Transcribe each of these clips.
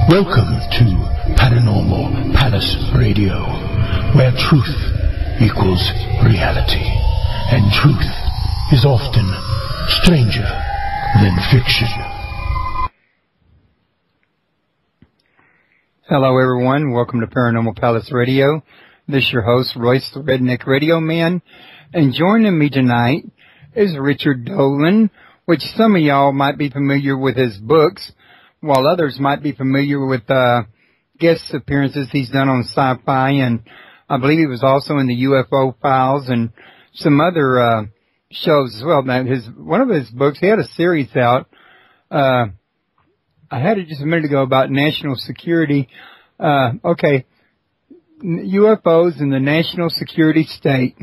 Welcome to Paranormal Palace Radio, where truth equals reality, and truth is often stranger than fiction. Hello everyone, welcome to Paranormal Palace Radio. This is your host, Royce the Redneck Radio Man, and joining me tonight is Richard Dolan, which some of y'all might be familiar with his books, while others might be familiar with guest appearances he's done on Sci-Fi, and I believe he was also in the UFO Files and some other shows as well. Now, one of his books, he had a series out. I had it just a minute ago about national security. UFOs in the national security state,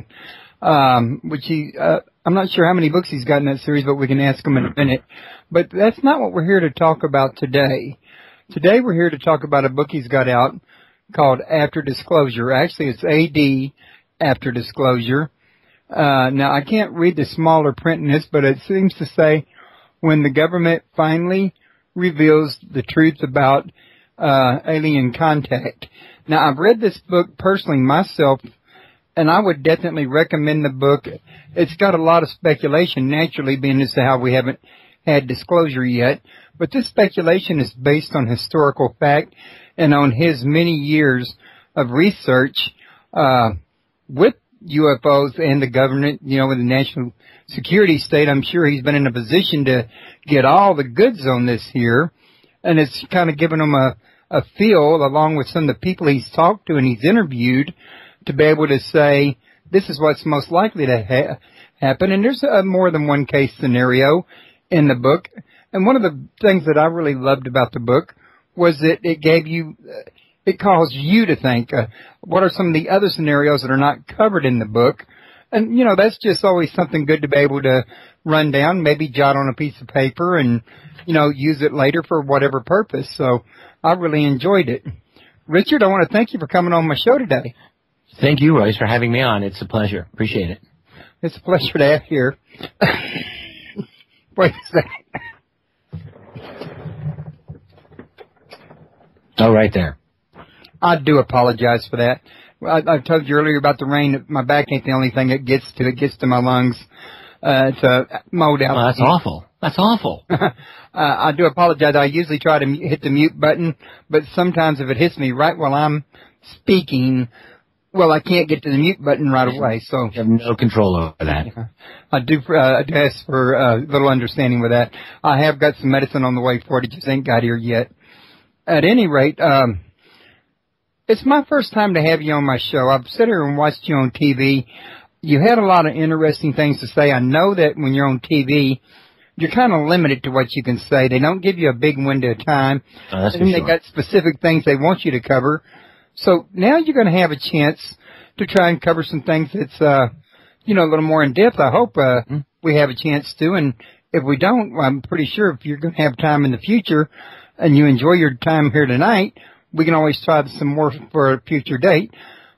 which I'm not sure how many books he's got in that series, but we can ask him in a minute. But that's not what we're here to talk about today. Today we're here to talk about a book he's got out called After Disclosure. Actually, it's AD, After Disclosure. Now, I can't read the smaller print in this, but it seems to say, when the government finally reveals the truth about alien contact. Now, I've read this book personally myself, and I would definitely recommend the book. It's got a lot of speculation, naturally, being as to how we haven't had disclosure yet. But this speculation is based on historical fact and on his many years of research with UFOs and the government, with the national security state. I'm sure he's been in a position to get all the goods on this here. And it's kind of given him a feel, along with some of the people he's talked to and he's interviewed, to be able to say, this is what's most likely to happen. And there's more than one case scenario in the book. And one of the things that I really loved about the book was that it caused you to think, what are some of the other scenarios that are not covered in the book? And, that's just always something good to be able to run down, maybe jot on a piece of paper and, use it later for whatever purpose. So I really enjoyed it. Richard, I want to thank you for coming on my show today. Thank you, Royce, for having me on. It's a pleasure. Appreciate it. It's a pleasure to have you here. Wait a second. Oh, right there. I do apologize for that. I told you earlier about the rain. My back ain't the only thing it gets to. It gets to my lungs. It's a mold out. Well, that's awful. That's awful. I do apologize. I usually try to hit the mute button, but sometimes if it hits me right while I'm speaking, I can't get to the mute button right away. So you have no control over that. I do ask for a little understanding with that. I have got some medicine on the way for it. It just ain't got here yet. At any rate, it's my first time to have you on my show. I've sat here and watched you on TV. You had a lot of interesting things to say. I know that when you're on TV, you're kind of limited to what you can say. They don't give you a big window of time. Oh, that's and for they sure. got specific things they want you to cover. So now you're going to have a chance to try and cover some things that's, a little more in depth. I hope we have a chance to. And if we don't, I'm pretty sure if you're going to have time in the future and you enjoy your time here tonight, we can always try some more for a future date.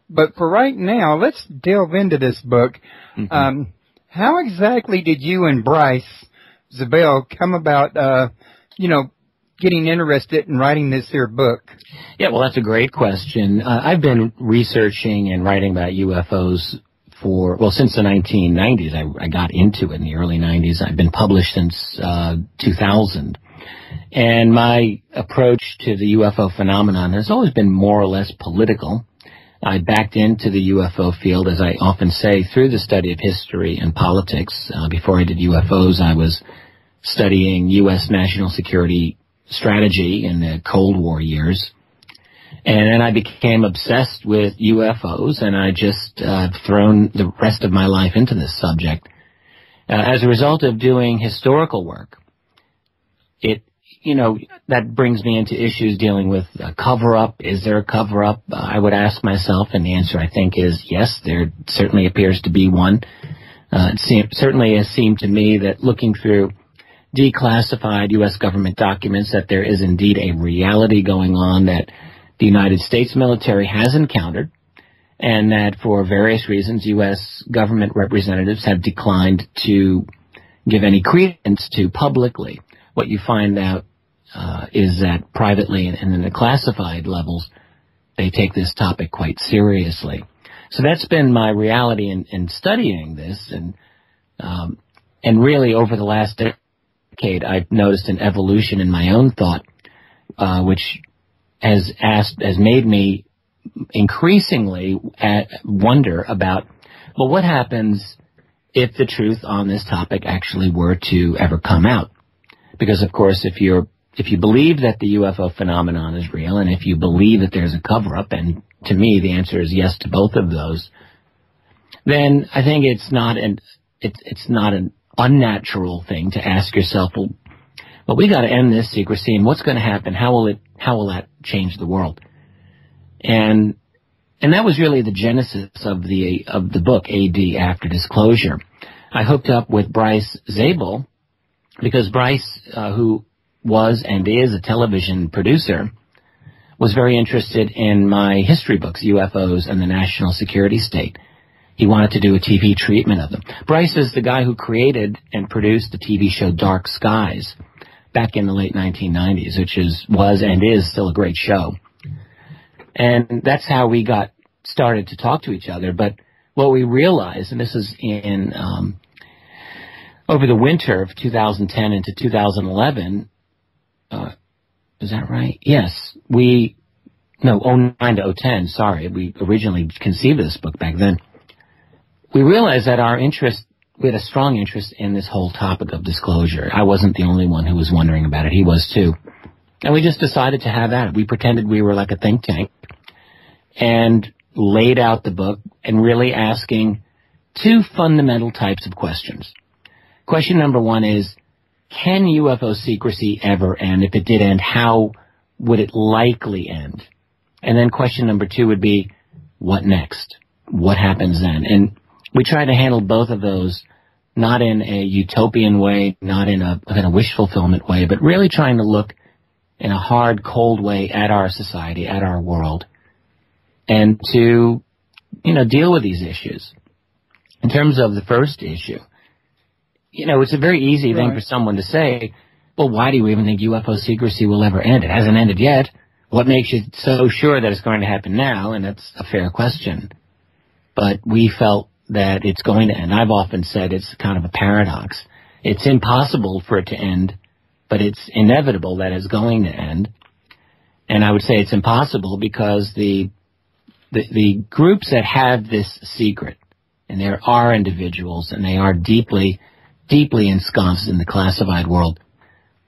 But for right now, let's delve into this book. Mm-hmm. How exactly did you and Bryce Zabel come about, getting interested in writing this here book? Yeah, well, that's a great question. I've been researching and writing about UFOs since the 1990s. I got into it in the early 90s. I've been published since 2000. And my approach to the UFO phenomenon has always been more or less political. I backed into the UFO field, as I often say, through the study of history and politics. Before I did UFOs, I was studying U.S. national security strategy in the Cold War years. And then I became obsessed with UFOs, and I just thrown the rest of my life into this subject. As a result of doing historical work, that brings me into issues dealing with a cover-up. Is there a cover-up? I would ask myself, and the answer, I think, is yes, there certainly appears to be one. It certainly has seemed to me that looking through declassified U.S. government documents that there is indeed a reality going on that the United States military has encountered, and that for various reasons U.S. government representatives have declined to give any credence to publicly. What you find out is that privately and in the classified levels, they take this topic quite seriously. So that's been my reality in studying this, and really over the last decade, I've noticed an evolution in my own thought, which has made me increasingly wonder about, well, what happens if the truth on this topic actually were to ever come out? Because of course, if you believe that the UFO phenomenon is real, and if you believe that there's a cover-up, and to me the answer is yes to both of those, then I think it's not an unnatural thing to ask yourself, well, we got to end this secrecy, and what's going to happen? How will that change the world? And that was really the genesis of the book AD After Disclosure. I hooked up with Bryce Zabel because Bryce, who was and is a television producer, was very interested in my history books, UFOs and the National Security State. He wanted to do a TV treatment of them. Bryce is the guy who created and produced the TV show Dark Skies back in the late 1990s, which was and is still a great show. And that's how we got started to talk to each other. But what we realized, and this is in over the winter of 2010 into 2011, is that right? Yes. 09 to 010, sorry. We originally conceived this book back then. We realized that we had a strong interest in this whole topic of disclosure. I wasn't the only one who was wondering about it. He was too. And we just decided to have at it. We pretended we were like a think tank and laid out the book and really asking two fundamental types of questions. Question number one is, can UFO secrecy ever end? If it did end, how would it likely end? And then question number two would be, what next? What happens then? And we try to handle both of those, not in a utopian way, not in a wish fulfillment way, but really trying to look in a hard, cold way at our society, at our world, and to, deal with these issues. In terms of the first issue, it's a very easy thing for someone to say, well, why do you even think UFO secrecy will ever end? It hasn't ended yet. What makes you so sure that it's going to happen now? And that's a fair question. But we felt that it's going to end. I've often said it's kind of a paradox. It's impossible for it to end, but it's inevitable that it's going to end. And I would say it's impossible because the groups that have this secret, and there are individuals, and they are deeply, deeply ensconced in the classified world,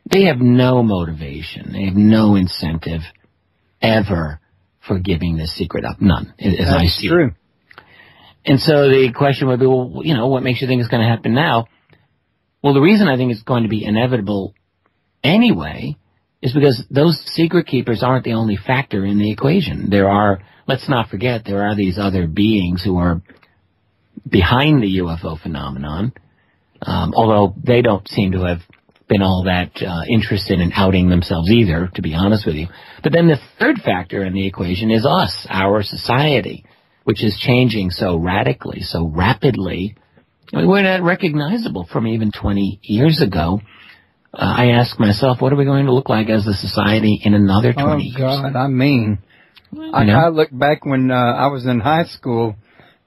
they have no motivation, they have no incentive ever for giving this secret up. None, as I see it. That's true. And so the question would be, well, what makes you think it's going to happen now? Well, the reason I think it's going to be inevitable anyway is because those secret keepers aren't the only factor in the equation. Let's not forget, there are these other beings who are behind the UFO phenomenon, although they don't seem to have been all that interested in outing themselves either, to be honest with you. But then the third factor in the equation is us, our society, which is changing so radically, so rapidly. We're not recognizable from even 20 years ago. I ask myself, what are we going to look like as a society in another 20 years? Oh, God, I look back when I was in high school,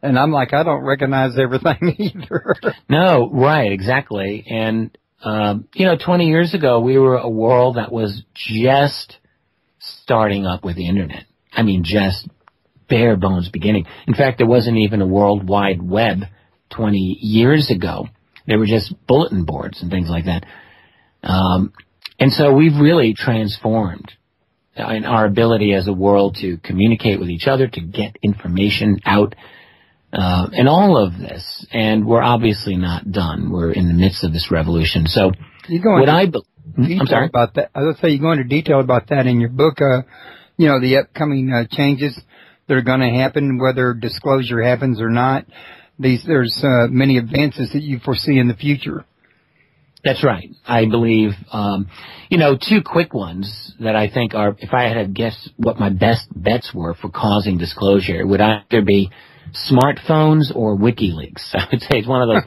and I'm like, I don't recognize everything either. No, right, exactly. And, 20 years ago, we were a world that was just starting up with the Internet. I mean, just bare bones beginning. In fact, there wasn't even a World Wide Web 20 years ago. There were just bulletin boards and things like that. And so we've really transformed in our ability as a world to communicate with each other, to get information out, and all of this. And we're obviously not done. We're in the midst of this revolution. So I'm sorry about that. I was say you go into detail about that in your book. The upcoming changes that are going to happen, whether disclosure happens or not. There's many advances that you foresee in the future. That's right. I believe, two quick ones that I think are, if I had to guess what my best bets were for causing disclosure, it would either be smartphones or WikiLeaks. I would say it's one of those.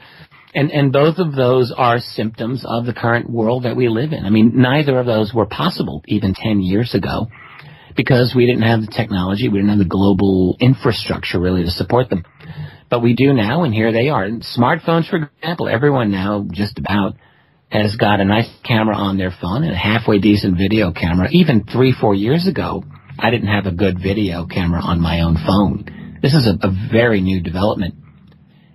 And both of those are symptoms of the current world that we live in. I mean, neither of those were possible even 10 years ago because we didn't have the technology, we didn't have the global infrastructure really to support them. But we do now, and here they are. And smartphones, for example, everyone now just about has got a nice camera on their phone and a halfway decent video camera. Even 3-4 years ago, I didn't have a good video camera on my own phone. This is a very new development.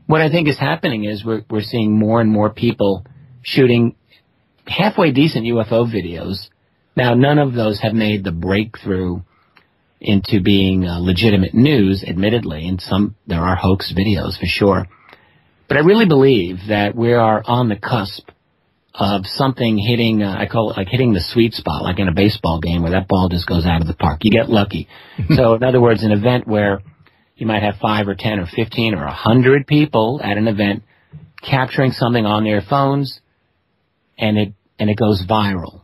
What I think is happening is we're seeing more and more people shooting halfway decent UFO videos. Now, none of those have made the breakthrough into being legitimate news, admittedly, and there are hoax videos for sure. But I really believe that we are on the cusp of something hitting, I call it like hitting the sweet spot, like in a baseball game where that ball just goes out of the park. You get lucky. So, in other words, an event where you might have 5 or 10 or 15 or 100 people at an event capturing something on their phones, and it goes viral.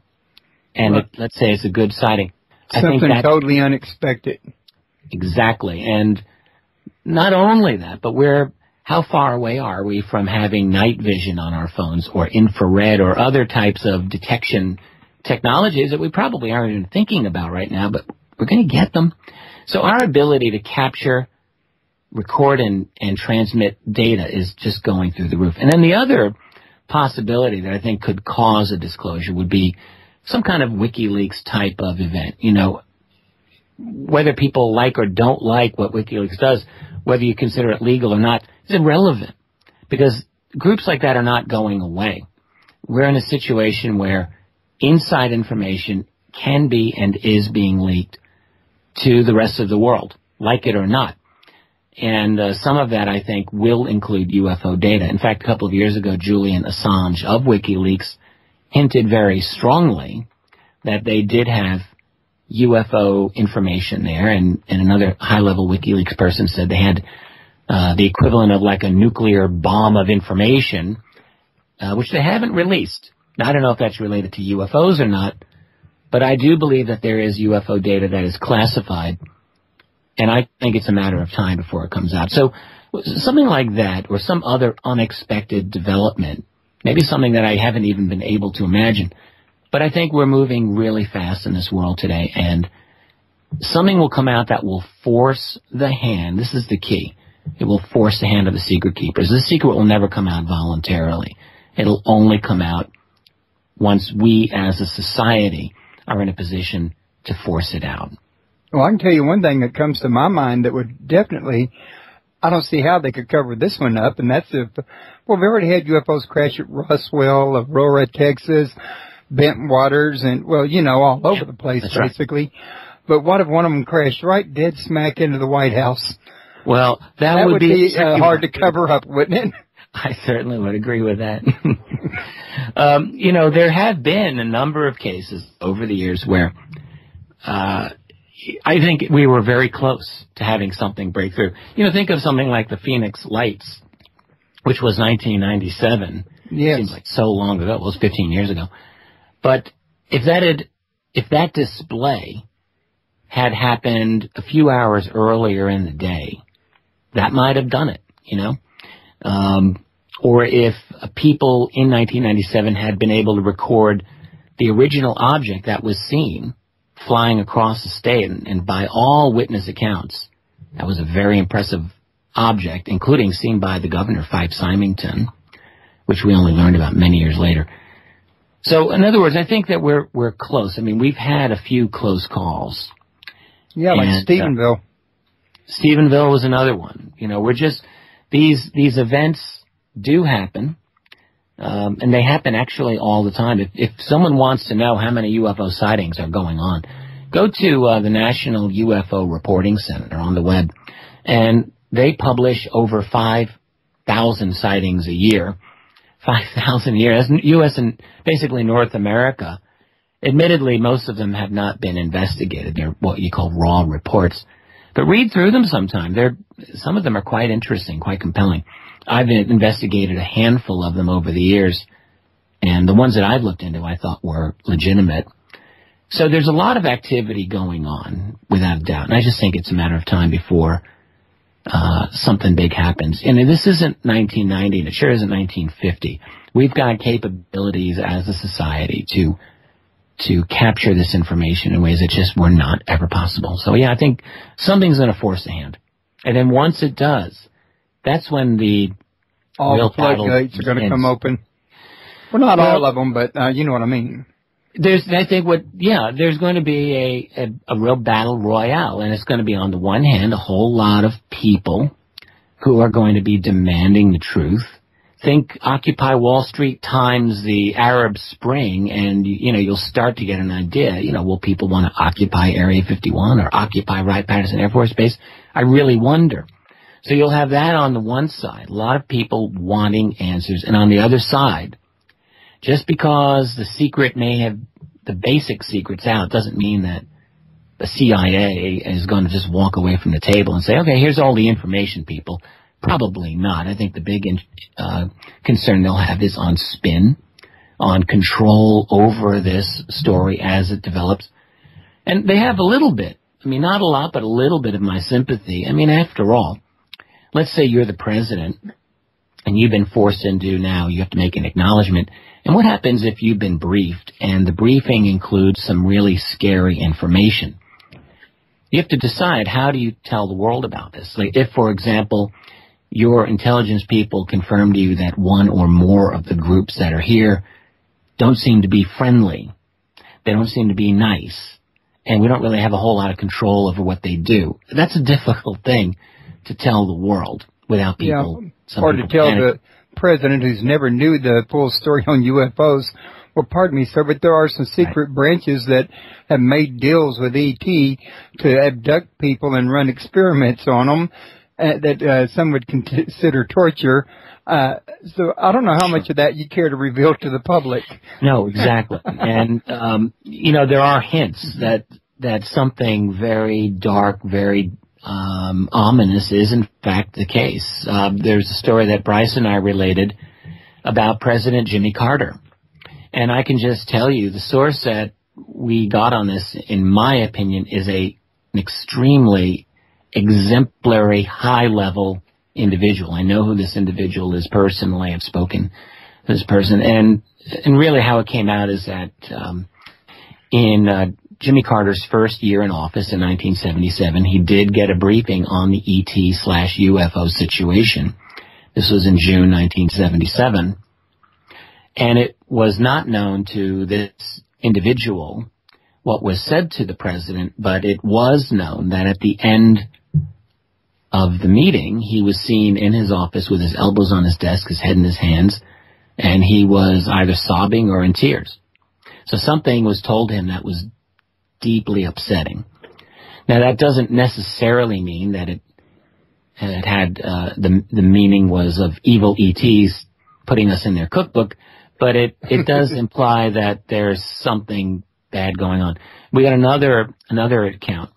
And let's say it's a good sighting. Something totally unexpected. Exactly. And not only that, but how far away are we from having night vision on our phones or infrared or other types of detection technologies that we probably aren't even thinking about right now, but we're going to get them. So our ability to capture, record, and transmit data is just going through the roof. And then the other possibility that I think could cause a disclosure would be some kind of WikiLeaks type of event. You know, whether people like or don't like what WikiLeaks does, whether you consider it legal or not, is irrelevant because groups like that are not going away. We're in a situation where inside information can be and is being leaked to the rest of the world, like it or not. And some of that, I think, will include UFO data. In fact, a couple of years ago, Julian Assange of WikiLeaks hinted very strongly that they did have UFO information there, and another high-level WikiLeaks person said they had the equivalent of like a nuclear bomb of information, which they haven't released. Now, I don't know if that's related to UFOs or not, but I do believe that there is UFO data that is classified, and I think it's a matter of time before it comes out. So something like that or some other unexpected development, maybe something that I haven't even been able to imagine, but I think we're moving really fast in this world today, and something will come out that will force the hand. This is the key. It will force the hand of the secret keepers. The secret will never come out voluntarily. It'll only come out once we as a society are in a position to force it out. Well, I can tell you one thing that comes to my mind that would definitely, I don't see how they could cover this one up, and that's we've already had UFOs crash at Roswell, Aurora, Texas, Bentwaters, and, all over the place, that's basically. Right. But what if one of them crashed right dead smack into the White House? Well, that would be hard to cover up, wouldn't it? I certainly would agree with that. There have been a number of cases over the years where I think we were very close to having something break through. Think of something like the Phoenix Lights, which was 1997. Yes. Seems like so long ago. It was 15 years ago. But if that display had happened a few hours earlier in the day, that might have done it, or if people in 1997 had been able to record the original object that was seen flying across the state, and by all witness accounts, that was a very impressive object, including seen by the governor, Fife Symington, which we only learned about many years later. So, in other words, I think that we're close. I mean, we've had a few close calls. Yeah, like Stephenville. Stephenville was another one. We're just, these events do happen, and they happen actually all the time. If someone wants to know how many UFO sightings are going on, go to the National UFO Reporting Center on the web, and they publish over 5,000 sightings a year. 5,000 a year. That's U.S. and basically North America. Admittedly, most of them have not been investigated. They're what you call raw reports. But read through them sometime. Some of them are quite interesting, quite compelling. I've investigated a handful of them over the years, and the ones that I've looked into I thought were legitimate. So there's a lot of activity going on, without a doubt. And I just think it's a matter of time before something big happens. And this isn't 1990, and it sure isn't 1950. We've got capabilities as a society to capture this information in ways that just were not ever possible. So yeah, I think something's going to force a hand. And then once it does, that's when all the floodgates are going to come open. Well, not all of them, but you know what I mean. There's going to be a real battle royale, and it's going to be, on the one hand, a whole lot of people who are going to be demanding the truth. Think Occupy Wall Street times the Arab Spring, and you'll start to get an idea. Will people want to occupy Area 51 or occupy Wright-Patterson Air Force Base? I really wonder. So you'll have that on the one side, a lot of people wanting answers, and on the other side, just because the basic secret's out doesn't mean that the CIA is going to just walk away from the table and say, okay, here's all the information, people. Probably not. I think the big concern they'll have is on spin, on control over this story as it develops. And they have a little bit, not a lot, but a little bit of my sympathy. After all, let's say you're the president and you've been forced into, now you have to make an acknowledgement. And what happens if you've been briefed and the briefing includes some really scary information? You have to decide, how do you tell the world about this? Like if, for example, your intelligence people confirm to you that one or more of the groups that are here don't seem to be friendly, they don't seem to be nice, and we don't really have a whole lot of control over what they do. That's a difficult thing to tell the world without people. Yeah, or to tell the president who's never knew the full story on UFOs. Well, pardon me, sir, but there are some secret branches that have made deals with ET to abduct people and run experiments on them that some would consider torture. So I don't know how much of that you care to reveal to the public. No, exactly. And, there are hints that something very dark, very ominous is in fact the case. There's a story that Bryce and I related about President Jimmy Carter. And I can just tell you, the source that we got on this, in my opinion, is an extremely exemplary, high-level individual. I know who this individual is personally. I've spoken to this person. And really how it came out is that in Jimmy Carter's first year in office in 1977, he did get a briefing on the ET/UFO situation. This was in June 1977. And it was not known to this individual what was said to the president, but it was known that at the end of the meeting, he was seen in his office with his elbows on his desk, his head in his hands, and he was either sobbing or in tears. So something was told him that was deeply upsetting. Now, that doesn't necessarily mean that it had the meaning was of evil ETs putting us in their cookbook, but it does imply that there's something bad going on. We got another account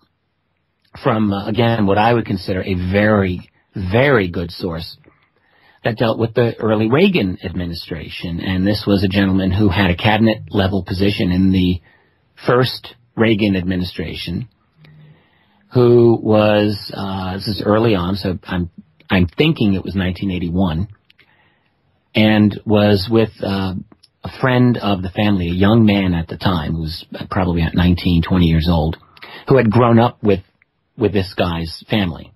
from, again, what I would consider a very, very good source that dealt with the early Reagan administration. And this was a gentleman who had a cabinet-level position in the first Reagan administration, who was, this is early on, so I'm thinking it was 1981, and was with a friend of the family, a young man at the time, who was probably about 19, 20 years old, who had grown up with this guy's family.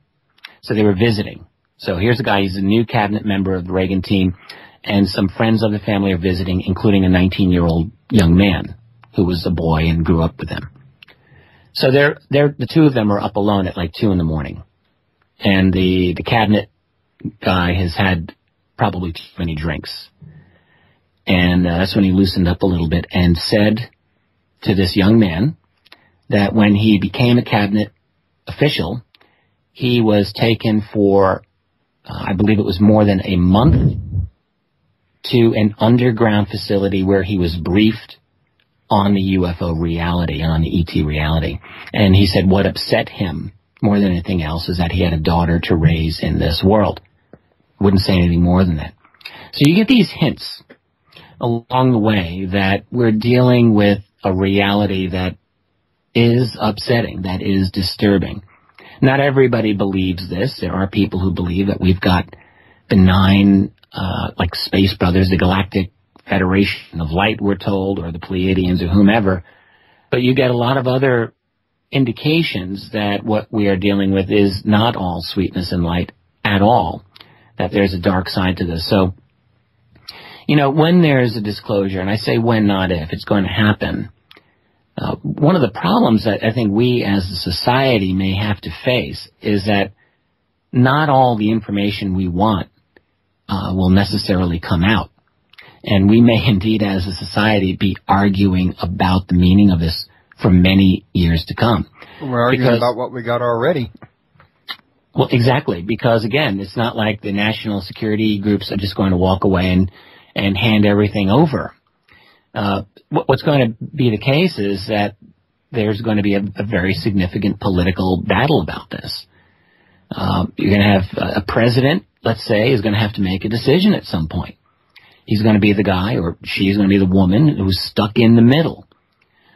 So they were visiting. So here's a guy, he's a new cabinet member of the Reagan team, and some friends of the family are visiting, including a 19-year-old young man who was a boy and grew up with them. So the two of them are up alone at like 2 a.m. And the cabinet guy has had probably too many drinks. And that's when he loosened up a little bit and said to this young man that when he became a cabinet official, he was taken for, I believe it was more than a month, to an underground facility where he was briefed on the UFO reality, on the ET reality. And he said what upset him more than anything else is that he had a daughter to raise in this world. Wouldn't say anything more than that. So you get these hints along the way that we're dealing with a reality that is upsetting, that is disturbing. Not everybody believes this. There are people who believe that we've got benign, like Space Brothers, the Galactic Federation of Light, we're told, or the Pleiadians or whomever. But you get a lot of other indications that what we are dealing with is not all sweetness and light at all, that there's a dark side to this. So, when there's a disclosure, and I say when, not if, it's going to happen, one of the problems that I think we as a society may have to face is that not all the information we want will necessarily come out. And we may indeed as a society be arguing about the meaning of this for many years to come. We're arguing about what we got already. Well, exactly, because again, it's not like the national security groups are just going to walk away and hand everything over. What's going to be the case is that there's going to be a very significant political battle about this. You're going to have a president, let's say, is going to have to make a decision at some point. He's going to be the guy, or she's going to be the woman who's stuck in the middle.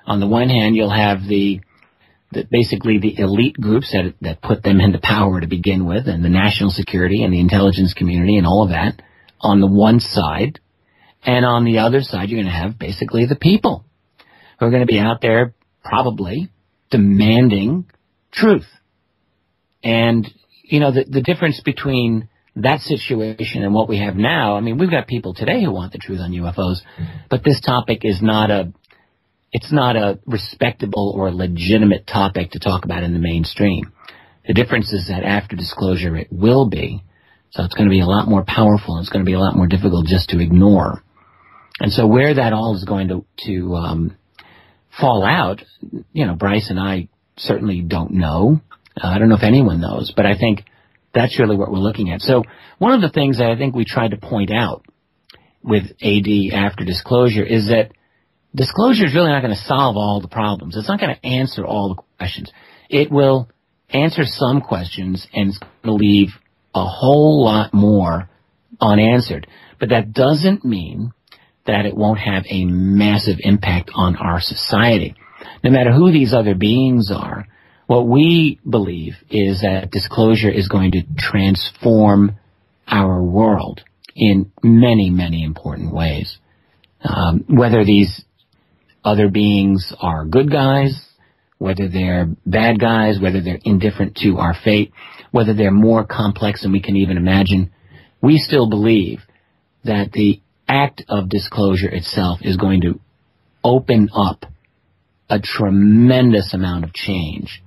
On the one hand, you'll have basically the elite groups that put them into power to begin with, and the national security and the intelligence community and all of that on the one side. And on the other side, you're going to have basically the people who are going to be out there probably demanding truth. And, the difference between that situation and what we have now, I mean, we've got people today who want the truth on UFOs, but this topic is not a respectable or legitimate topic to talk about in the mainstream. The difference is that after disclosure, it will be. So it's going to be a lot more powerful, and it's going to be a lot more difficult just to ignore. And so where that all is going to fall out, Bryce and I certainly don't know. I don't know if anyone knows, but I think that's really what we're looking at. So one of the things that I think we tried to point out with AD after disclosure is that disclosure is really not going to solve all the problems. It's not going to answer all the questions. It will answer some questions, and it's going to leave a whole lot more unanswered. But that doesn't mean that it won't have a massive impact on our society. No matter who these other beings are, what we believe is that disclosure is going to transform our world in many, many important ways. Whether these other beings are good guys, whether they're bad guys, whether they're indifferent to our fate, whether they're more complex than we can even imagine, we still believe that the act of disclosure itself is going to open up a tremendous amount of change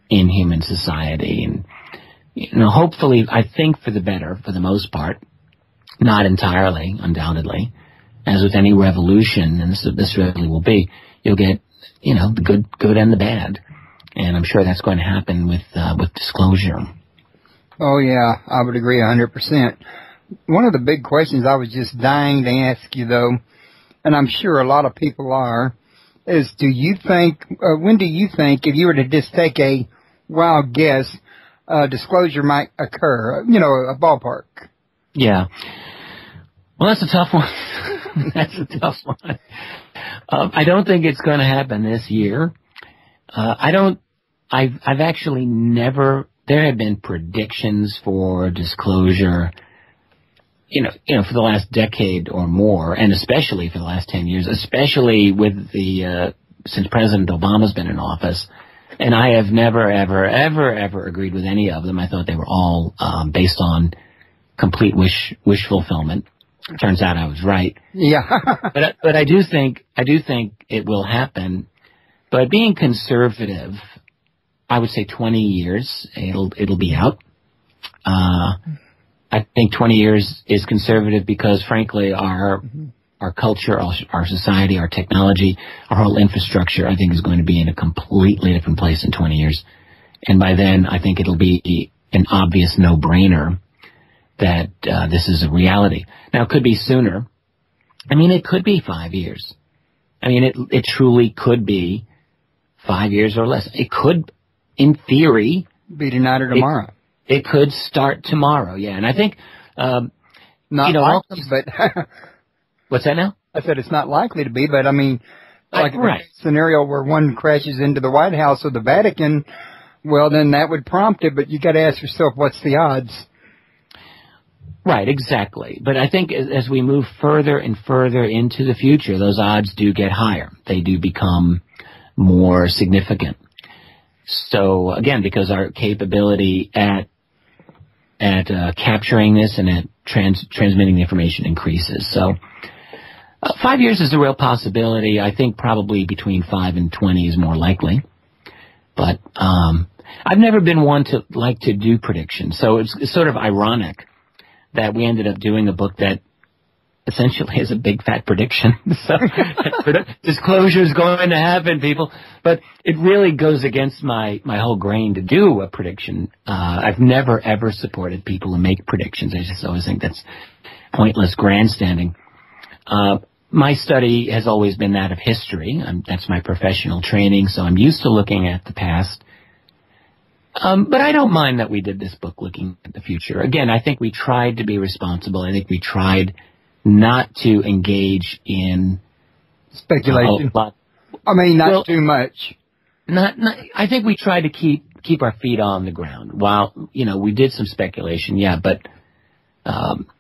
in human society. And, hopefully, I think for the better, for the most part, not entirely, undoubtedly. As with any revolution, and this really will be, you'll get, the good and the bad. And I'm sure that's going to happen with disclosure. Oh, yeah, I would agree 100%. One of the big questions I was just dying to ask you, though, and I'm sure a lot of people are, is when do you think, if you were to just take a wild guess, disclosure might occur? A ballpark. Yeah. Well, that's a tough one. That's a tough one. I don't think it's going to happen this year. I've actually never, there have been predictions for disclosure, for the last decade or more, and especially for the last 10 years, especially with since President Obama's been in office. And I have never, ever, ever, ever agreed with any of them. I thought they were all based on complete wish fulfillment. Turns out I was right. Yeah. but I do think it will happen. But being conservative, I would say 20 years it'll be out. I think 20 years is conservative because, frankly, our culture, our society, our technology, our whole infrastructure, I think, is going to be in a completely different place in 20 years. And by then, I think it'll be an obvious no-brainer that this is a reality. Now, it could be sooner. I mean, it could be 5 years. I mean, it truly could be 5 years or less. It could, in theory, be tonight or tomorrow. It could start tomorrow, yeah. And I think, not likely, but what's that now? I said it's not likely to be, but I mean, like right. a scenario where one crashes into the White House or the Vatican, Well, then that would prompt it, but you got to ask yourself, what's the odds? Right, exactly. But I think as we move further and further into the future, those odds do get higher. They do become more significant. So again, because our capability at capturing this and at transmitting the information increases. So 5 years is a real possibility. I think probably between 5 and 20 is more likely. But I've never been one to like to do predictions. So it's sort of ironic that we ended up doing a book that essentially is a big fat prediction. So disclosure is going to happen, people. But it really goes against my whole grain to do a prediction. I've never, ever supported people who make predictions. I just always think that's pointless grandstanding. My study has always been that of history. That's my professional training, so I'm used to looking at the past. But I don't mind that we did this book looking at the future. Again, I think we tried to be responsible. I think we tried not to engage in speculation. Not too much. I think we tried to keep our feet on the ground. While, we did some speculation, yeah, but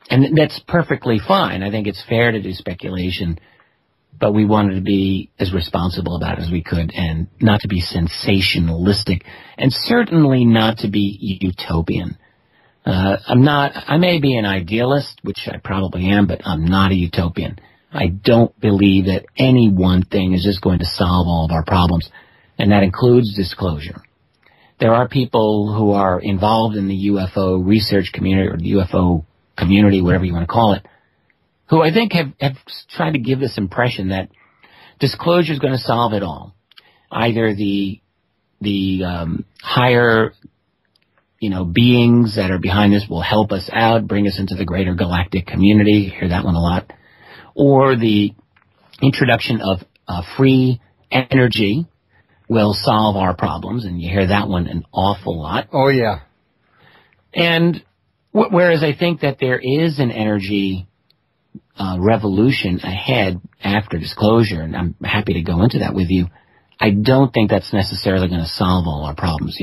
and that's perfectly fine. I think it's fair to do speculation, but we wanted to be as responsible about it as we could and not to be sensationalistic and certainly not to be utopian. I may be an idealist, which I probably am, but I'm not a utopian. I don't believe that any one thing is just going to solve all of our problems, and that includes disclosure. There are people who are involved in the UFO research community or the UFO community, whatever you want to call it, who I think have tried to give this impression that disclosure is going to solve it all. Either the higher beings that are behind this will help us out, bring us into the greater galactic community. You hear that one a lot. Or the introduction of free energy will solve our problems, and you hear that one an awful lot. Oh, yeah. And whereas I think that there is an energy revolution ahead after disclosure, and I'm happy to go into that with you, I don't think that's necessarily going to solve all our problems.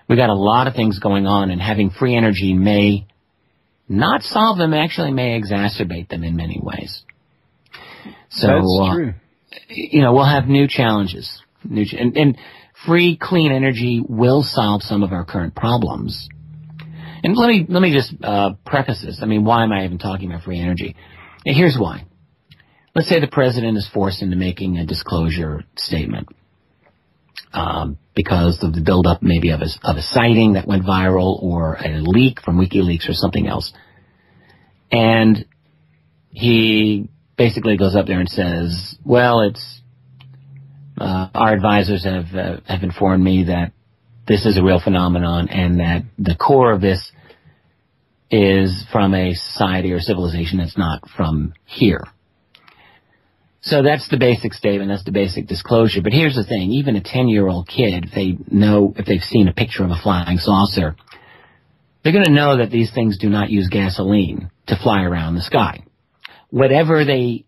We got a lot of things going on, and having free energy may not solve them, actually may exacerbate them in many ways. So, that's true. We'll have new challenges. And free, clean energy will solve some of our current problems. And let me just preface this. Why am I even talking about free energy? Here's why. Let's say the president is forced into making a disclosure statement because of the buildup maybe of a sighting that went viral or a leak from WikiLeaks or something else. And he basically goes up there and says, well, it's our advisors have informed me that this is a real phenomenon and that the core of this is from a society or civilization that's not from here. So that's the basic statement, that's the basic disclosure. But here's the thing, even a 10-year-old kid, if they've seen a picture of a flying saucer, they're going to know that these things do not use gasoline to fly around the sky. Whatever they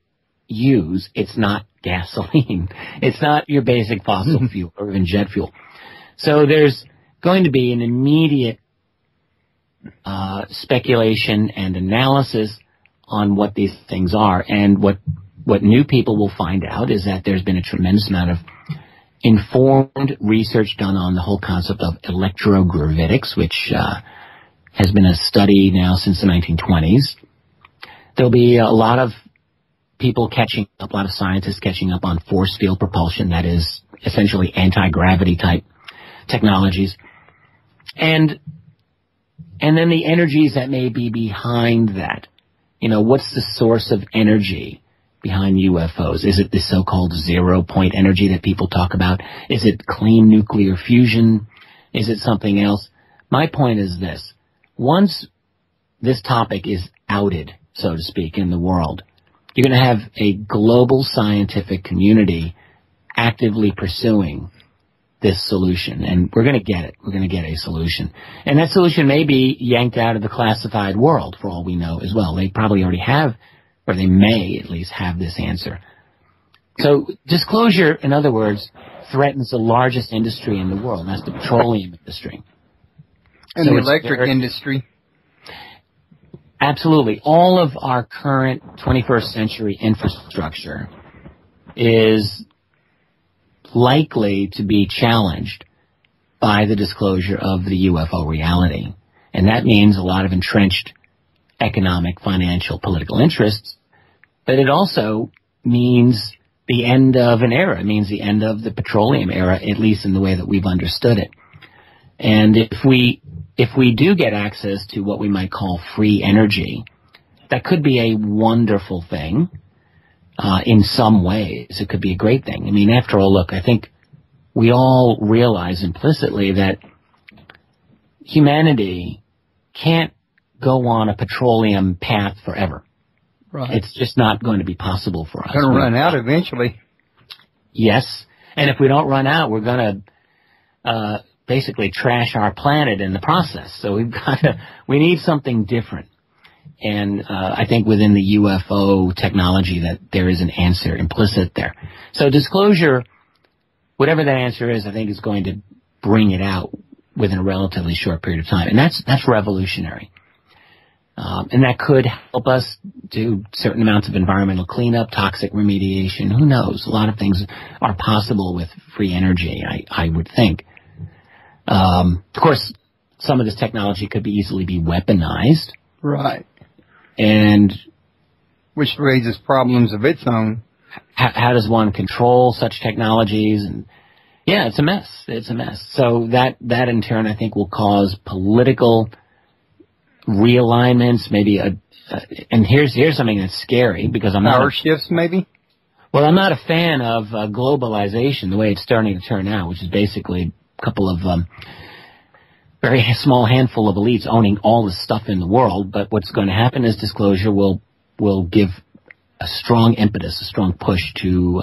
use, it's not gasoline. It's not your basic fossil fuel or even jet fuel. So there's going to be an immediate speculation and analysis on what these things are. And what new people will find out is that there's been a tremendous amount of informed research done on the whole concept of electrogravitics, which has been a study now since the 1920s. There'll be a lot of people catching up, a lot of scientists catching up on force field propulsion, that is essentially anti-gravity type technologies. And then the energies that may be behind that. What's the source of energy behind UFOs? Is it the so-called zero-point energy that people talk about? Is it clean nuclear fusion? Is it something else? My point is this. Once this topic is outed, so to speak, in the world, you're going to have a global scientific community actively pursuing this solution, and we're going to get it. We're going to get a solution. And that solution may be yanked out of the classified world, for all we know, as well. They probably already have, or they may at least have this answer. So disclosure, in other words, threatens the largest industry in the world, and that's the petroleum industry. And so the electric industry. Absolutely. All of our current 21st century infrastructure is likely to be challenged by the disclosure of the UFO reality. And that means a lot of entrenched economic, financial, political interests, but it also means the end of an era. It means the end of the petroleum era, at least in the way that we've understood it. And if we do get access to what we might call free energy, that could be a wonderful thing. In some ways, it could be a great thing. I mean, after all, look, I think we all realize implicitly that humanity can't go on a petroleum path forever. Right. It's just not going to be possible for us. It's going to run out eventually. Yes. And if we don't run out, we're going to basically trash our planet in the process. So we need something different. And I think within the UFO technology that there is an answer implicit there. So disclosure, whatever that answer is, I think is going to bring it out within a relatively short period of time. And that's revolutionary. And that could help us do certain amounts of environmental cleanup, toxic remediation. Who knows? A lot of things are possible with free energy, I would think. Of course, some of this technology could easily be weaponized. Right. And which raises problems of its own. How does one control such technologies? And yeah, it's a mess. It's a mess. So that in turn, I think, will cause political realignments. Maybe and here's something that's scary because I'm not power shifts, maybe. Well, I'm not a fan of globalization the way it's starting to turn out, which is basically a couple of very small handful of elites owning all the stuff in the world. But what's going to happen is disclosure will give a strong impetus, a strong push to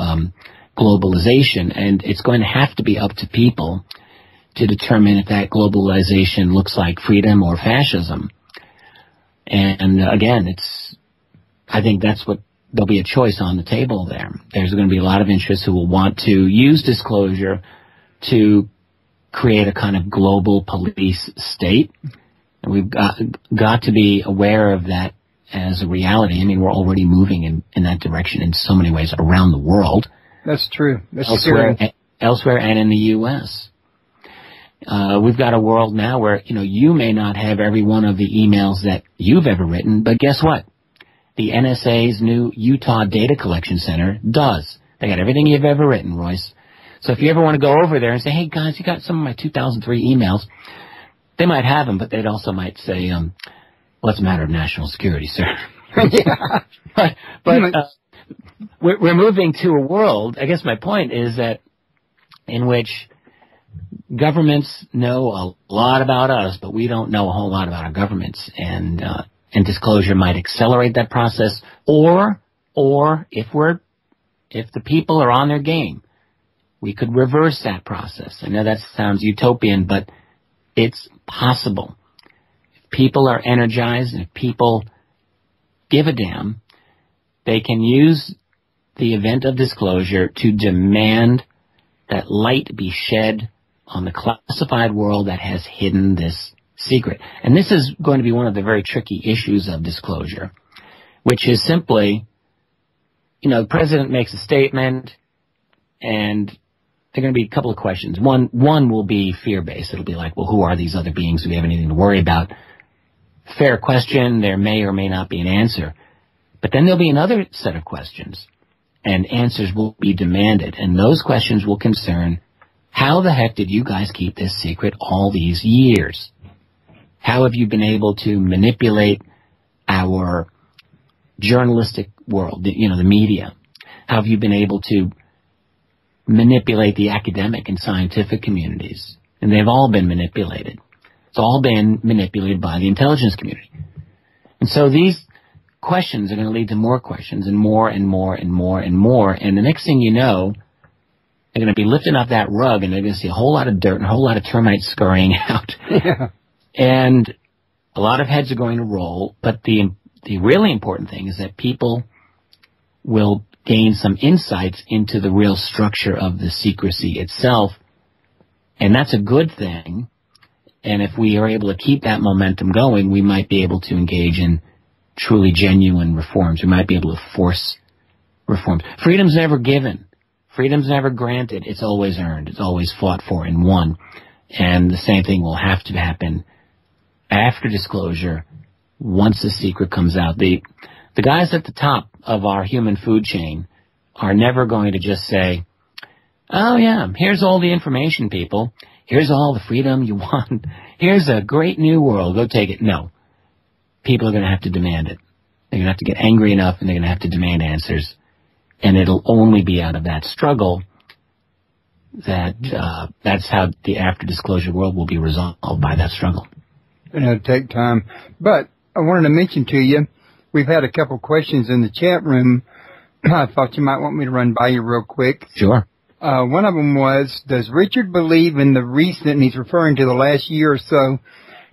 globalization, and it's going to have to be up to people to determine if that globalization looks like freedom or fascism. And again, I think that's what there'll be a choice on the table there. There's going to be a lot of interests who will want to use disclosure to create a kind of global police state. And we've got to be aware of that as a reality. I mean, we're already moving in that direction in so many ways around the world. That's true. That's elsewhere and in the U.S. We've got a world now where, you may not have every one of the emails that you've ever written, but guess what? The NSA's new Utah Data Collection Center does. They got everything you've ever written, Royce. So if you ever want to go over there and say, hey, guys, you got some of my 2003 emails, they might have them, but they'd also might say, well, it's a matter of national security, sir. Yeah. But we're moving to a world, I guess my point is that, in which governments know a lot about us, but we don't know a whole lot about our governments, and disclosure might accelerate that process, or if the people are on their game, we could reverse that process. I know that sounds utopian, but it's possible. If people are energized and if people give a damn, they can use the event of disclosure to demand that light be shed on the classified world that has hidden this secret. And this is going to be one of the very tricky issues of disclosure, which is simply, the president makes a statement, and there are going to be a couple of questions. One will be fear-based. It'll be like, well, who are these other beings? Do we have anything to worry about? Fair question. There may or may not be an answer. But then there'll be another set of questions, and answers will be demanded. And those questions will concern, how the heck did you guys keep this secret all these years? How have you been able to manipulate our journalistic world, the media? How have you been able to manipulate the academic and scientific communities? And they've all been manipulated. It's all been manipulated by the intelligence community. And so these questions are going to lead to more questions, and more and more and more and more. And the next thing you know, they're going to be lifting up that rug, and they're going to see a whole lot of dirt and a whole lot of termites scurrying out. Yeah. And a lot of heads are going to roll. But the really important thing is that people will gain some insights into the real structure of the secrecy itself. And that's a good thing. And if we are able to keep that momentum going, we might be able to engage in truly genuine reforms. We might be able to force reforms. Freedom's never given. Freedom's never granted. It's always earned. It's always fought for and won. And the same thing will have to happen after disclosure once the secret comes out. The guys at the top of our human food chain are never going to just say, oh yeah, here's all the information, people. Here's all the freedom you want. Here's a great new world. Go take it. No. People are going to have to demand it. They're going to have to get angry enough, and they're going to have to demand answers. And it'll only be out of that struggle that that's how the after-disclosure world will be resolved, by that struggle. It'll take time. But I wanted to mention to you, we've had a couple questions in the chat room. I thought you might want me to run by you real quick. Sure. One of them was, does Richard believe in the recent, and he's referring to the last year or so,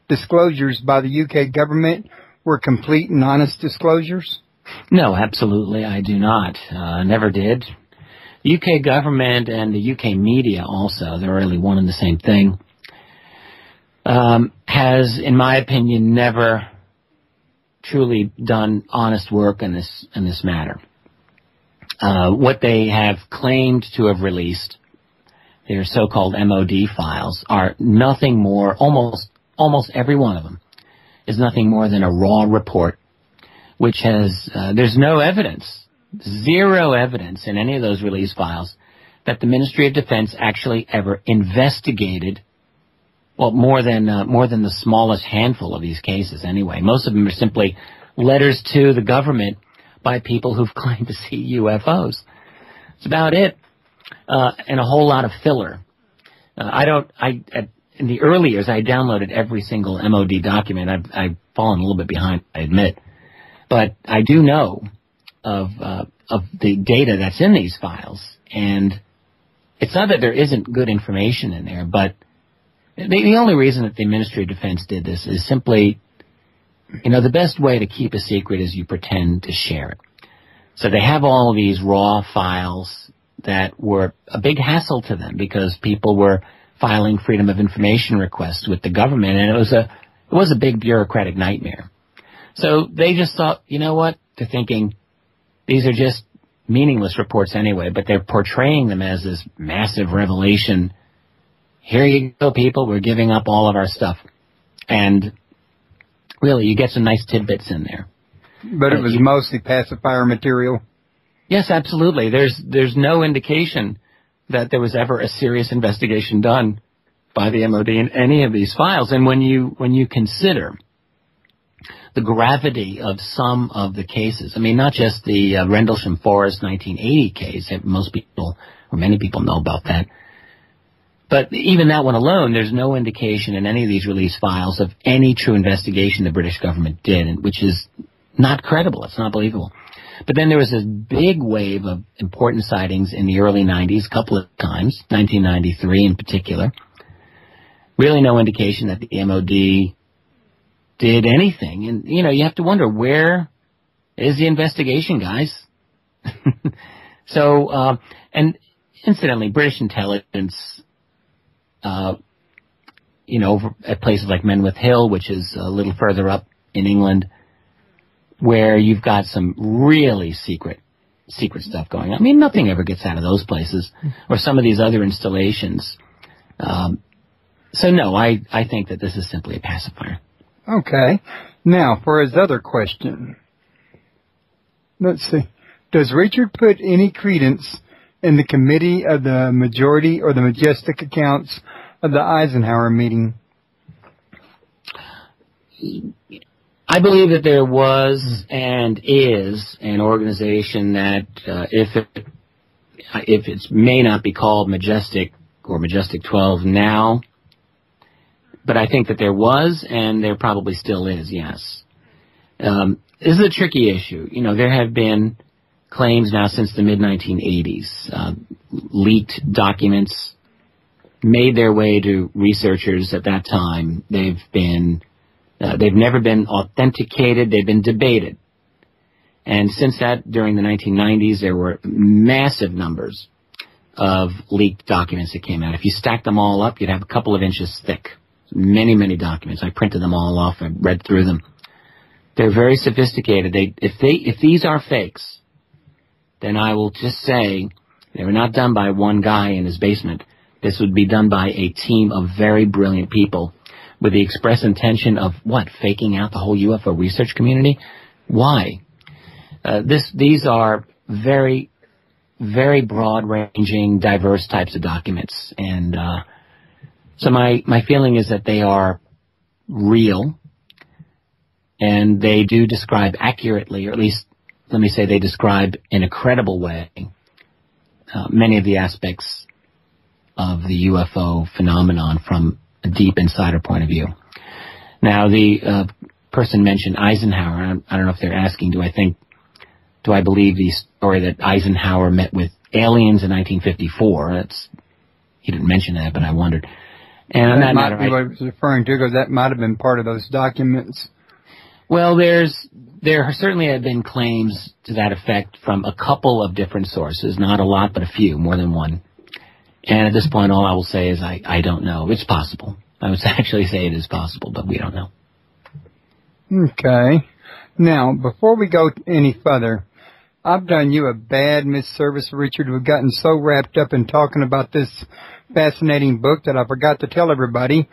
disclosures by the UK government were complete and honest disclosures? No, absolutely, I do not. Never did. The UK government and the UK media also, they're really one and the same thing, has, in my opinion, never truly done honest work in this matter. What they have claimed to have released, their so-called MOD files, are nothing more, almost every one of them, is nothing more than a raw report, which has, there's no evidence, zero evidence in any of those release files that the Ministry of Defense actually ever investigated, well, more than the smallest handful of these cases anyway. Most of them are simply letters to the government by people who've claimed to see UFOs. That's about it. And a whole lot of filler. In the early years, I downloaded every single MOD document. I've fallen a little bit behind, I admit. But I do know of the data that's in these files. And it's not that there isn't good information in there, but the only reason that the Ministry of Defense did this is simply, the best way to keep a secret is you pretend to share it. So they have all these raw files that were a big hassle to them because people were filing freedom of information requests with the government, and it was a big bureaucratic nightmare. So they just thought, you know what? They're thinking, these are just meaningless reports anyway, but they're portraying them as this massive revelation. Here you go, people, we're giving up all of our stuff. And really, you get some nice tidbits in there. But it was mostly pacifier material? Yes, absolutely. There's no indication that there was ever a serious investigation done by the MOD in any of these files. And when you consider the gravity of some of the cases, I mean, not just the Rendlesham Forest 1980 case, most people, or many people know about that, but even that one alone, there's no indication in any of these release files of any true investigation the British government did, which is not credible. It's not believable. But then there was this big wave of important sightings in the early 90s, a couple of times, 1993 in particular. Really no indication that the MOD did anything. And, you have to wonder, where is the investigation, guys? So, and incidentally, British intelligence, over at places like Menwith Hill, which is a little further up in England, where you've got some really secret stuff going on. I mean, nothing ever gets out of those places, or some of these other installations. So no, I think that this is simply a pacifier. Okay. Now, for his other question. Let's see. Does Richard put any credence in the committee of the majority or the majestic accounts of the Eisenhower meeting? I believe that there was and is an organization that, if it may not be called Majestic or Majestic 12 now, but I think that there was and there probably still is, yes. This is a tricky issue. There have been claims now since the mid-1980s. Leaked documents made their way to researchers at that time. They've never been authenticated. They've been debated. And since that, during the 1990s, there were massive numbers of leaked documents that came out. If you stacked them all up, you'd have a couple of inches thick. Many, many documents. I printed them all off. I read through them. They're very sophisticated. If these are fakes, then I will just say they were not done by one guy in his basement. This would be done by a team of very brilliant people with the express intention of what? Faking out the whole UFO research community? Why? These are very, very broad-ranging, diverse types of documents. And so my feeling is that they are real, and they do describe accurately, or at least, let me say, they describe in a credible way many of the aspects of the UFO phenomenon from a deep insider point of view. Now, the person mentioned Eisenhower. I don't know if they're asking, do I believe the story that Eisenhower met with aliens in 1954? He didn't mention that, but I wondered. And on that might matter, be what I was referring to, because that might have been part of those documents. Well, there certainly have been claims to that effect from a couple of different sources, not a lot, but a few, more than one. And at this point, all I will say is I don't know. It's possible. I would actually say it is possible, but we don't know. Okay. Now, before we go any further, I've done you a bad misservice, Richard. We've gotten so wrapped up in talking about this fascinating book that I forgot to tell everybody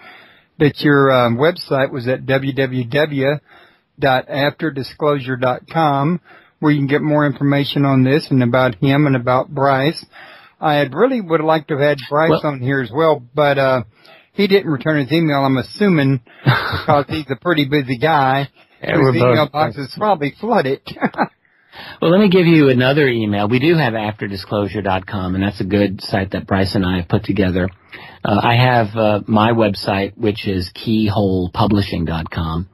that your website was at www.afterdisclosure.com, where you can get more information on this and about him and about Bryce. I really would have liked to have had Bryce on here as well, but he didn't return his email, I'm assuming, because he's a pretty busy guy. Yeah, his email box is probably flooded. Well, let me give you another email. We do have afterdisclosure.com, and that's a good site that Bryce and I have put together. I have my website, which is keyholepublishing.com.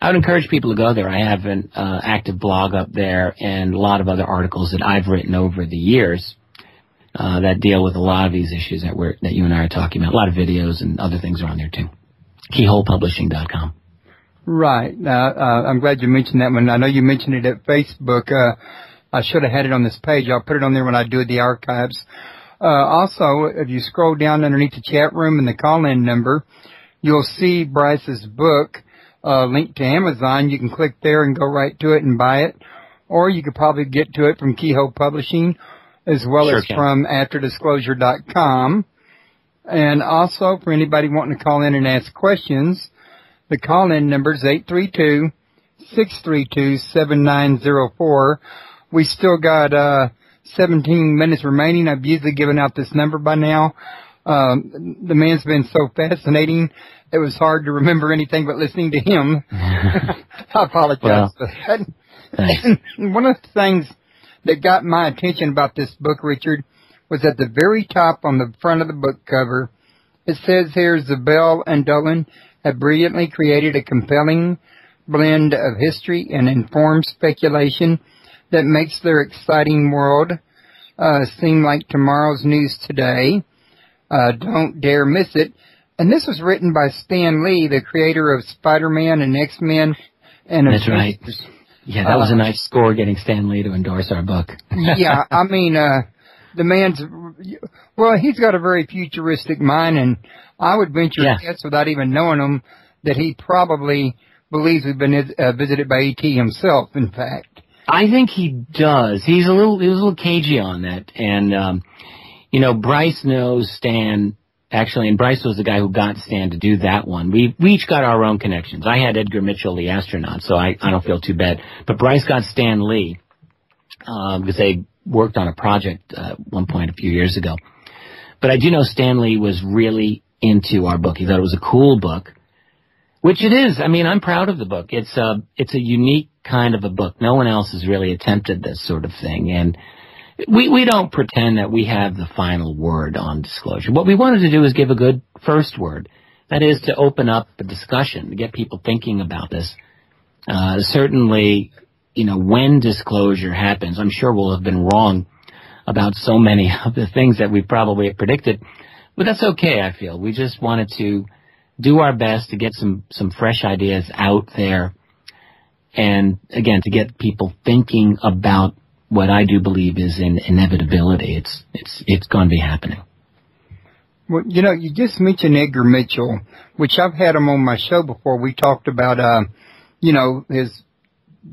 I would encourage people to go there. I have an active blog up there and a lot of other articles that I've written over the years that deal with a lot of these issues that you and I are talking about. A lot of videos and other things are on there, too. Keyholepublishing.com. Right. I'm glad you mentioned that one. I know you mentioned it at Facebook. I should have had it on this page. I'll put it on there when I do the archives. Also, if you scroll down underneath the chat room and the call-in number, you'll see Bryce's book linked to Amazon. You can click there and go right to it and buy it. Or you could probably get to it from Keyhole Publishing as well as from afterdisclosure.com. And also, for anybody wanting to call in and ask questions, the call-in number is 832-632-7904. We still got 17 minutes remaining. I've usually given out this number by now. The man's been so fascinating, it was hard to remember anything but listening to him. I apologize for that. One of the things that got my attention about this book, Richard, was at the very top on the front of the book cover. It says here, Zabel and Dolan have brilliantly created a compelling blend of history and informed speculation that makes their exciting world seem like tomorrow's news today. Don't dare miss it. And this was written by Stan Lee, the creator of Spider-Man and X-Men. And that's right. Yeah, that was a nice score, getting Stan Lee to endorse our book. Yeah, I mean, the man's, well, he's got a very futuristic mind, and I would venture to guess, without even knowing him, that he probably believes we've been visited by E.T. himself, in fact. I think he does. He was a little cagey on that. And, Bryce knows Stan, actually, and Bryce was the guy who got Stan to do that one. We each got our own connections. I had Edgar Mitchell, the astronaut, so I don't feel too bad. But Bryce got Stan Lee, because they worked on a project at one point a few years ago. But I do know Stan Lee was really into our book. He thought it was a cool book, which it is. I mean, I'm proud of the book. It's a unique kind of a book. No one else has really attempted this sort of thing. And we don't pretend that we have the final word on disclosure. What we wanted to do is give a good first word. That is to open up a discussion, to get people thinking about this. Certainly, when disclosure happens, I'm sure we'll have been wrong about so many of the things that we probably have predicted. But that's okay, I feel. We just wanted to do our best to get some fresh ideas out there And again, to get people thinking about what I do believe is an inevitability. It's going to be happening. Well, you just mentioned Edgar Mitchell, which I've had him on my show before. We talked about, his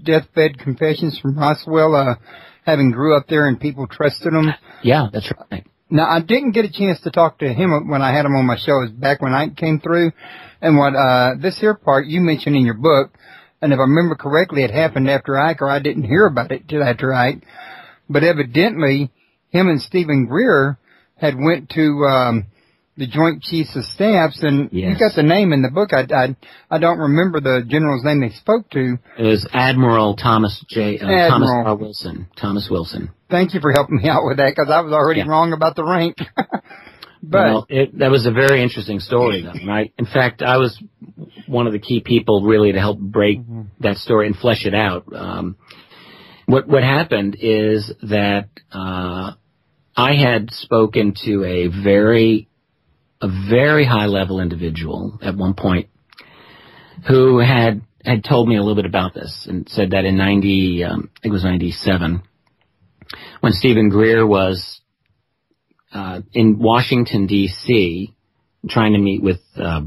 deathbed confessions from Roswell, having grew up there and people trusted him. Yeah, that's right. Now, I didn't get a chance to talk to him when I had him on my show. It was back when Ike came through. And what, this here part you mentioned in your book, and if I remember correctly, it happened after Ike, or I didn't hear about it till after Ike. But evidently, him and Stephen Greer had went to, the Joint Chiefs of Staffs, and yes. You got the name in the book. I don't remember the general's name they spoke to. It was Admiral Thomas R. Wilson. Thomas Wilson. Thank you for helping me out with that, because I was already wrong about the rank. But that was a very interesting story, though, right? In fact, I was one of the key people really to help break that story and flesh it out. What happened is that I had spoken to a very high-level individual at one point who had told me a little bit about this and said that in I think it was 97, when Stephen Greer was in Washington, D.C., trying to meet with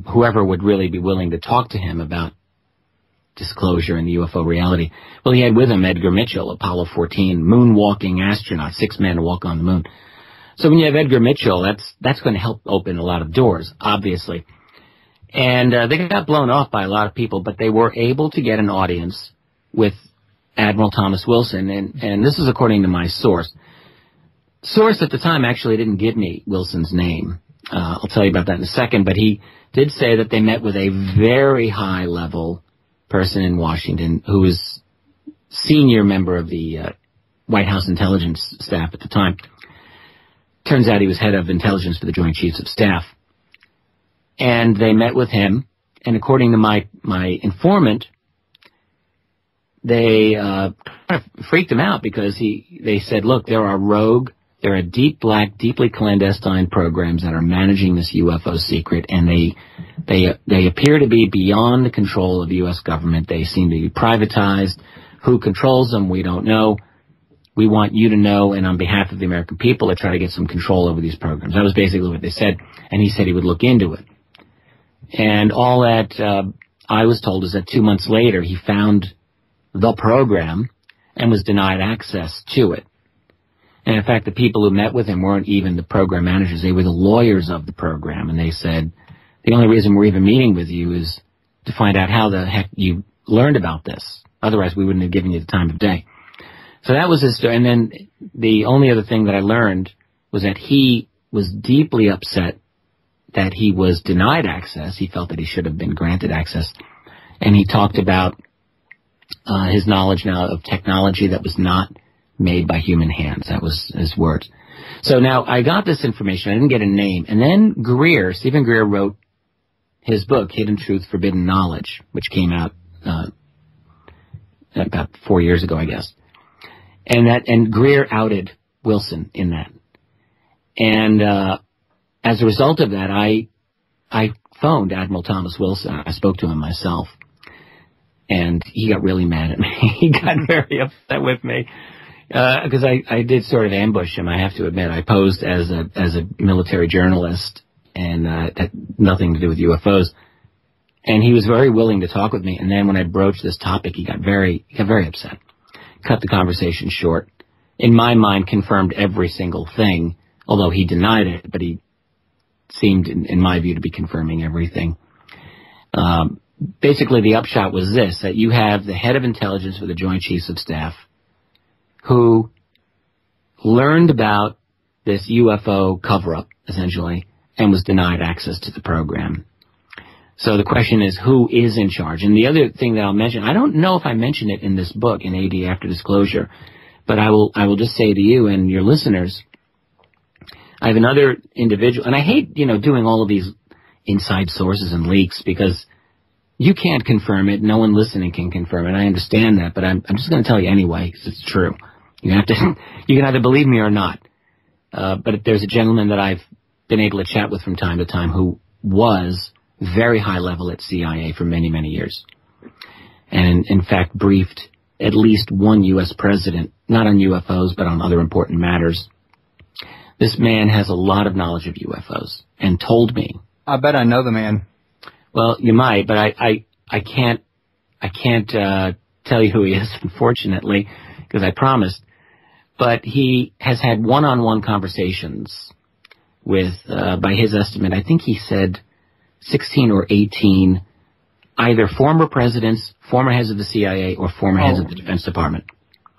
whoever would really be willing to talk to him about disclosure in the UFO reality. Well, he had with him Edgar Mitchell, Apollo 14, moonwalking astronaut, 6 men to walk on the moon. So when you have Edgar Mitchell, that's going to help open a lot of doors, obviously. And they got blown off by a lot of people, but they were able to get an audience with Admiral Thomas Wilson, and this is according to my source. Source at the time actually didn't give me Wilson's name. I'll tell you about that in a second, but he did say that they met with a very high-level person in Washington who was senior member of the White House intelligence staff at the time. Turns out he was head of intelligence for the Joint Chiefs of Staff. And they met with him, and according to my informant, they kind of freaked him out because they said, look, there are deep black, deeply clandestine programs that are managing this UFO secret, and they appear to be beyond the control of the U.S. government. They seem to be privatized. Who controls them, we don't know. We want you to know, and on behalf of the American people, to try to get some control over these programs. That was basically what they said, and he said he would look into it. And all that I was told is that 2 months later, he found the program and was denied access to it. And in fact, the people who met with him weren't even the program managers. They were the lawyers of the program, and they said, the only reason we're even meeting with you is to find out how the heck you learned about this. Otherwise, we wouldn't have given you the time of day. So that was his story. And then the only other thing that I learned was that he was deeply upset that he was denied access. He felt that he should have been granted access. And he talked about his knowledge now of technology that was not made by human hands. That was his words. So now I got this information. I didn't get a name. And then Stephen Greer wrote his book, Hidden Truth, Forbidden Knowledge, which came out about 4 years ago, I guess. And Greer outed Wilson in that. And as a result of that, I phoned Admiral Thomas Wilson. I spoke to him myself. And he got really mad at me. He got very upset with me. Because I did sort of ambush him, I have to admit. I posed as a military journalist and had nothing to do with UFOs. And he was very willing to talk with me. And then when I broached this topic, he got very upset. Cut the conversation short. In my mind, confirmed every single thing, although he denied it, but he seemed, in my view, to be confirming everything. Basically, the upshot was this, that you have the head of intelligence for the Joint Chiefs of Staff who learned about this UFO cover-up, essentially, and was denied access to the program. So the question is, who is in charge? And the other thing that I'll mention, I don't know if I mentioned it in this book, in AD After Disclosure, but I will just say to you and your listeners, I have another individual, and I hate, doing all of these inside sources and leaks because you can't confirm it. No one listening can confirm it. I understand that, but I'm just going to tell you anyway because it's true. You can either believe me or not. But there's a gentleman that I've been able to chat with from time to time who was very high level at CIA for many, many years. and in fact briefed at least one U.S. president, not on UFOs, but on other important matters. This man has a lot of knowledge of UFOs and told me. I bet I know the man. Well, you might, but I can't tell you who he is, unfortunately, because I promised. But he has had one-on-one conversations with, by his estimate, I think he said 16 or 18, either former presidents, former heads of the CIA, or former heads of the Defense Department.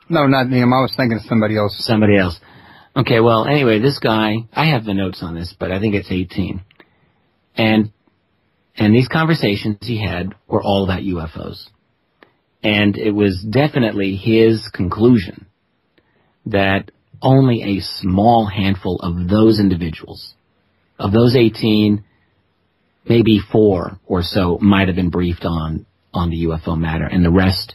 No, not him. I was thinking of somebody else. Somebody else. Okay, well, anyway, this guy, I have the notes on this, but I think it's 18. And these conversations he had were all about UFOs. And it was definitely his conclusion that only a small handful of those individuals, of those 18, maybe 4 or so might have been briefed on the UFO matter, and the rest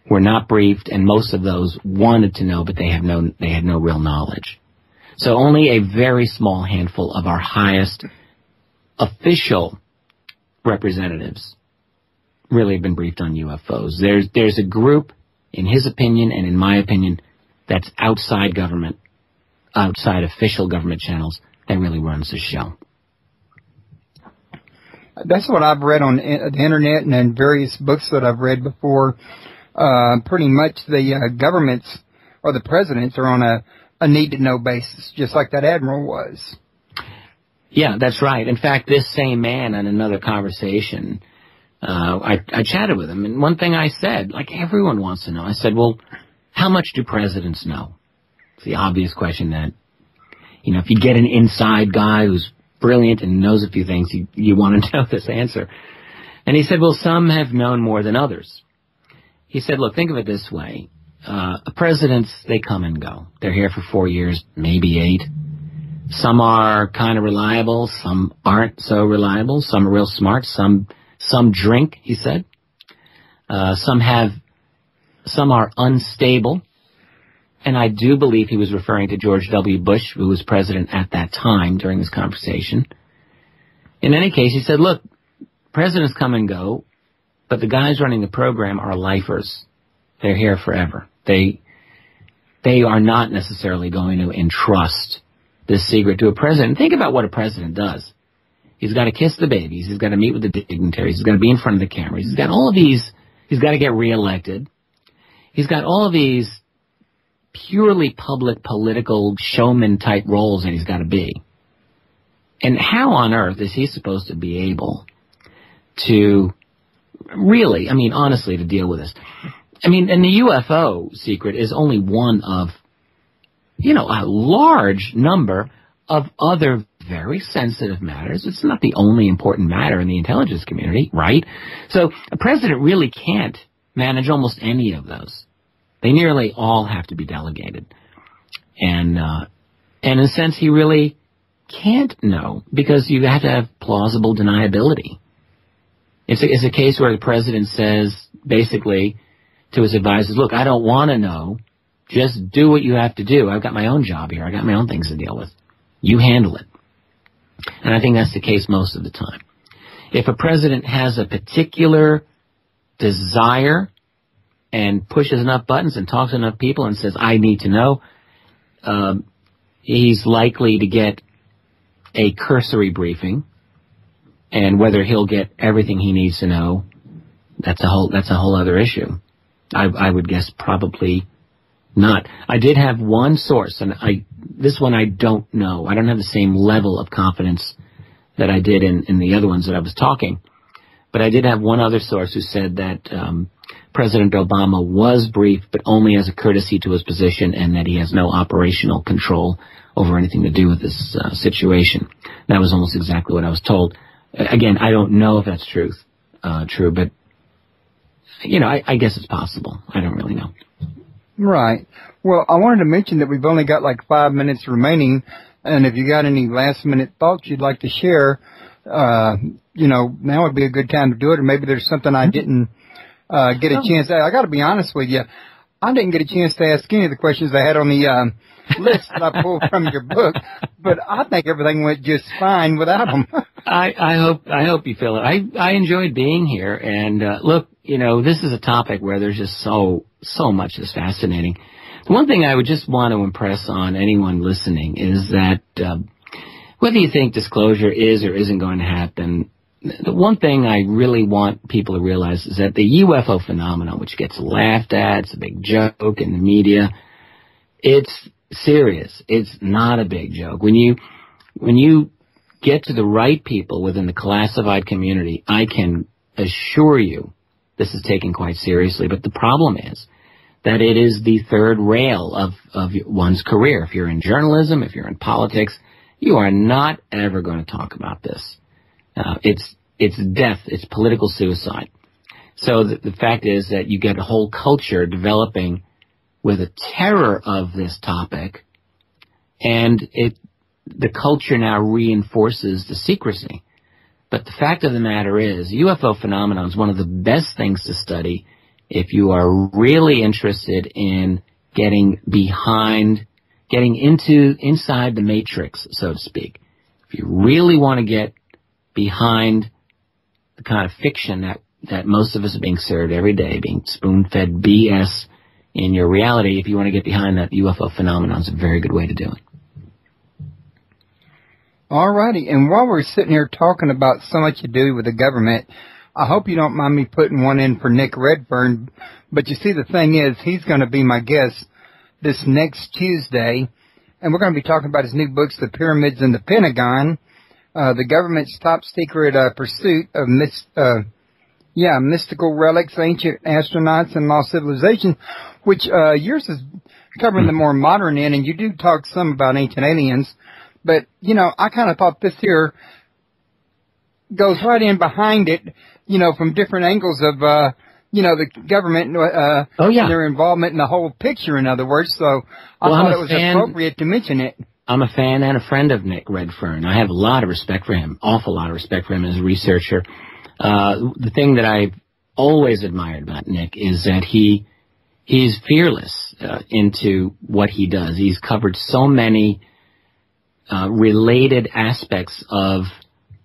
were not briefed, and most of those wanted to know, but they had no real knowledge. So only a very small handful of our highest official representatives really have been briefed on UFOs. There's a group, in his opinion and in my opinion, that's outside government, outside official government channels, that really runs the show. That's what I've read on the internet and in various books that I've read before. Pretty much the governments or the presidents are on a need-to-know basis, just like that admiral was. Yeah, that's right. In fact, this same man in another conversation, I chatted with him, and one thing I said, like everyone wants to know, I said, well, how much do presidents know? It's the obvious question that, if you get an inside guy who's brilliant and knows a few things, you want to know this answer. And he said, well, some have known more than others. He said, look, think of it this way. Presidents, they come and go. They're here for 4 years, maybe 8. Some are kind of reliable. Some aren't so reliable. Some are real smart. Some drink, he said. Some are unstable. And I do believe he was referring to George W. Bush, who was president at that time during this conversation. In any case, he said, look, presidents come and go, but the guys running the program are lifers. They're here forever. They are not necessarily going to entrust this secret to a president. Think about what a president does. He's got to kiss the babies. He's got to meet with the dignitaries. He's got to be in front of the cameras. He's got all of these. He's got to get reelected. He's got all of these purely public political showman-type roles that he's got to be. And how on earth is he supposed to be able to really, honestly, to deal with this? And the UFO secret is only one of, a large number of other very sensitive matters. It's not the only important matter in the intelligence community, right? So a president really can't manage almost any of those. They nearly all have to be delegated. And in a sense, he really can't know, because you have to have plausible deniability. It's a case where the president says, basically, to his advisors, look, I don't want to know. Just do what you have to do. I've got my own job here. I got my own things to deal with. You handle it. And I think that's the case most of the time. If a president has a particular desire and pushes enough buttons and talks to enough people and says, I need to know, he's likely to get a cursory briefing. And whether he'll get everything he needs to know, that's a whole other issue. I would guess probably not. I did have one source, and this one I don't know. I don't have the same level of confidence that I did in the other ones that I was talking. But I did have one other source who said that President Obama was briefed, but only as a courtesy to his position, and that he has no operational control over anything to do with this situation. That was almost exactly what I was told. Again, I don't know if that's true, but, I guess it's possible. I don't really know. Right. Well, I wanted to mention that we've only got like 5 minutes remaining, and if you got any last-minute thoughts you'd like to share, now would be a good time to do it, or maybe there's something I didn't get a chance to. I got to be honest with you. I didn't get a chance to ask any of the questions I had on the list that I pulled from your book, but I think everything went just fine without them. I hope you feel it. I enjoyed being here, and look, this is a topic where there's just so much that's fascinating. The one thing I would just want to impress on anyone listening is that whether you think disclosure is or isn't going to happen, the one thing I really want people to realize is that the UFO phenomenon, which gets laughed at, it's a big joke in the media, it's serious. It's not a big joke. When you get to the right people within the classified community, I can assure you this is taken quite seriously. But the problem is that it is the third rail of one's career. If you're in journalism, if you're in politics, you are not ever going to talk about this. It's death. It's political suicide. So the fact is that you get a whole culture developing with a terror of this topic, and the culture now reinforces the secrecy. But the fact of the matter is, UFO phenomenon is one of the best things to study if you are really interested in getting inside the matrix, so to speak. If you really want to get behind the kind of fiction that most of us are being served every day, being spoon-fed BS in your reality, if you want to get behind that, UFO phenomenon is a very good way to do it. All righty. And while we're sitting here talking about so much to do with the government, I hope you don't mind me putting one in for Nick Redfern. But you see, the thing is, he's going to be my guest this next Tuesday, and we're going to be talking about his new books, The Pyramids and the Pentagon, the government's top secret pursuit of mystical relics, ancient astronauts, and lost civilizations, which yours is covering the more modern end, and you do talk some about ancient aliens. But, I kind of thought this here goes right in behind it, from different angles of, the government, their involvement in the whole picture, in other words. So I thought it was appropriate to mention it. I'm a fan and a friend of Nick Redfern. I have a lot of respect for him, awful lot of respect for him as a researcher. The thing that I've always admired about Nick is that he's fearless into what he does. He's covered so many related aspects of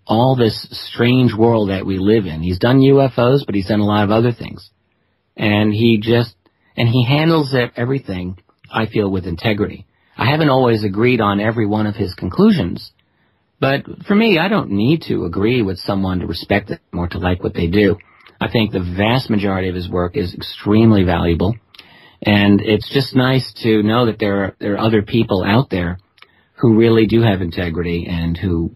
all this strange world that we live in. He's done UFOs, but he's done a lot of other things. And he handles everything, I feel, with integrity. I haven't always agreed on every one of his conclusions, but for me, I don't need to agree with someone to respect them or to like what they do. I think the vast majority of his work is extremely valuable, and it's just nice to know that there are other people out there who really do have integrity and who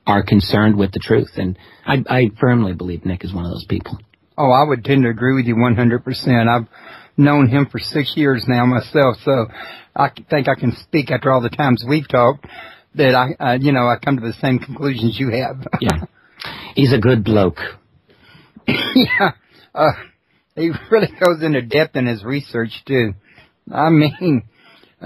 are concerned with the truth. And I firmly believe Nick is one of those people. Oh, I would tend to agree with you 100%. I've known him for 6 years now myself, so I think I can speak after all the times we've talked that I come to the same conclusions you have. Yeah. He's a good bloke. Yeah. He really goes into depth in his research, too. I mean,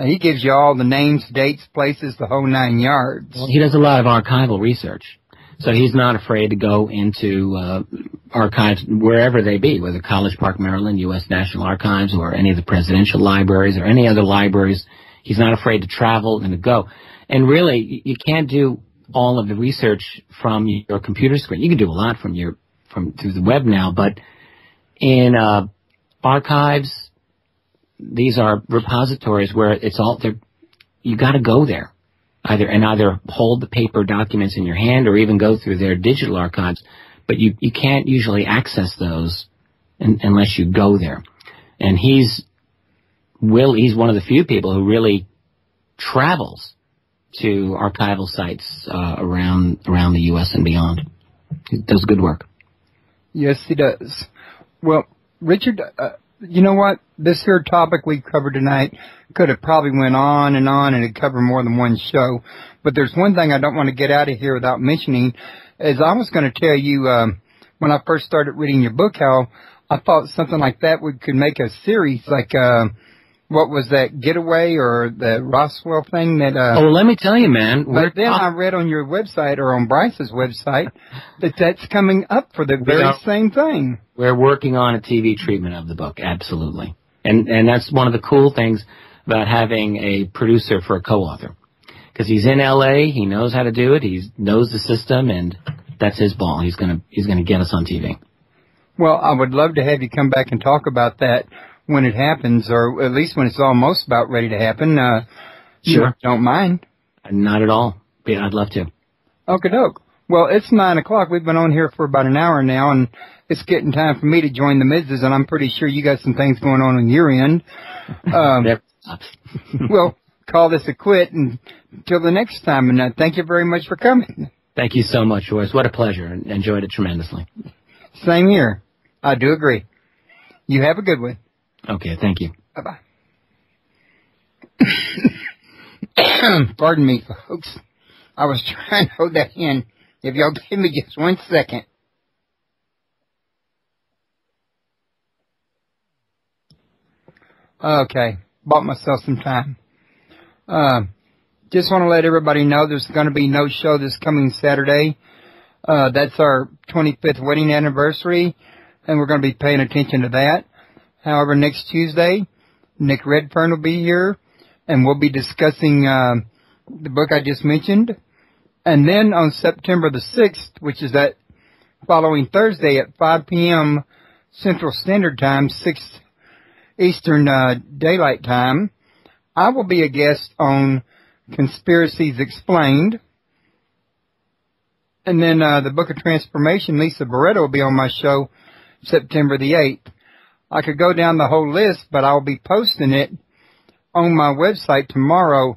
he gives you all the names, dates, places, the whole 9 yards. Well, he does a lot of archival research. So he's not afraid to go into archives wherever they be, whether College Park, Maryland, U.S. National Archives, or any of the presidential libraries or any other libraries. He's not afraid to travel and to go. And really, you can't do all of the research from your computer screen. You can do a lot from through the web now, but in archives, these are repositories where it's all there. You got to go there, either hold the paper documents in your hand or even go through their digital archives. But you can't usually access those unless you go there. And he's one of the few people who really travels to archival sites around the U.S. and beyond. He does good work. Yes, he does. Well, Richard, you know what? This here topic we covered tonight could have probably went on and it covered more than one show. But there's one thing I don't want to get out of here without mentioning, is I was going to tell you when I first started reading your book how I thought something like that could make a series, like what was that, Getaway or the Roswell thing that... well, let me tell you, man. But then I read on your website or on Bryce's website that's coming up for the very same thing. We're working on a TV treatment of the book, absolutely. And that's one of the cool things about having a producer for a co-author. Because he's in L.A., he knows how to do it, he knows the system, and that's his ball. He's gonna get us on TV. Well, I would love to have you come back and talk about that when it happens, or at least when it's almost about ready to happen. Sure. Don't mind. Not at all. I'd love to. Okie doke. Well, it's 9 o'clock. We've been on here for about an hour now, and it's getting time for me to join the missus, and I'm pretty sure you got some things going on your end. We'll call this a quit until the next time, and thank you very much for coming. Thank you so much, Royce. What a pleasure. Enjoyed it tremendously. Same here. I do agree. You have a good one. Okay, thank you. Bye-bye. Pardon me, folks. I was trying to hold that in. If y'all give me just 1 second. Okay. Bought myself some time. Just want to let everybody know there's going to be no show this coming Saturday. That's our 25th wedding anniversary, and we're going to be paying attention to that. However, next Tuesday, Nick Redfern will be here, and we'll be discussing the book I just mentioned. And then on September the 6th, which is that following Thursday at 5 p.m. Central Standard Time, 6 Eastern Daylight Time, I will be a guest on Conspiracies Explained. And then the Book of Transformation, Lisa Barreto will be on my show September the 8th. I could go down the whole list, but I'll be posting it on my website tomorrow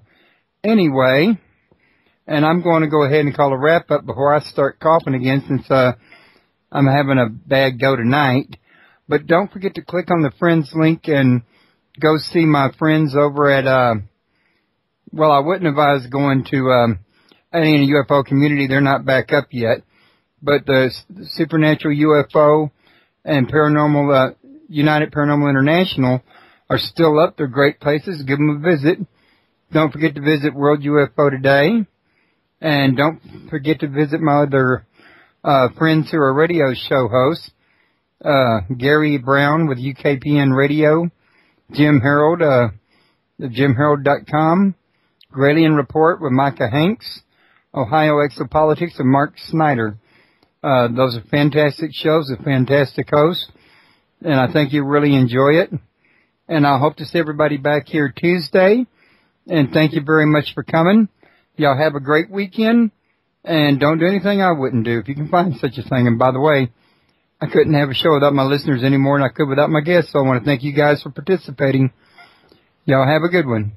anyway. And I'm going to go ahead and call a wrap-up before I start coughing again, since I'm having a bad go tonight. But don't forget to click on the friends link and go see my friends over at, well, I wouldn't advise going to any UFO community. They're not back up yet. But the Supernatural UFO and Paranormal, United Paranormal International are still up. They're great places. Give them a visit. Don't forget to visit World UFO Today. And don't forget to visit my other friends who are radio show hosts. Gary Brown with UKPN Radio, Jim Harold, JimHarold.com, Gralien Report with Micah Hanks, Ohio Exopolitics with Mark Snyder. Those are fantastic shows, a fantastic host, and I think you really enjoy it. And I hope to see everybody back here Tuesday, and thank you very much for coming. Y'all have a great weekend, and don't do anything I wouldn't do if you can find such a thing. And by the way, I couldn't have a show without my listeners any more than I could without my guests, so I want to thank you guys for participating. Y'all have a good one.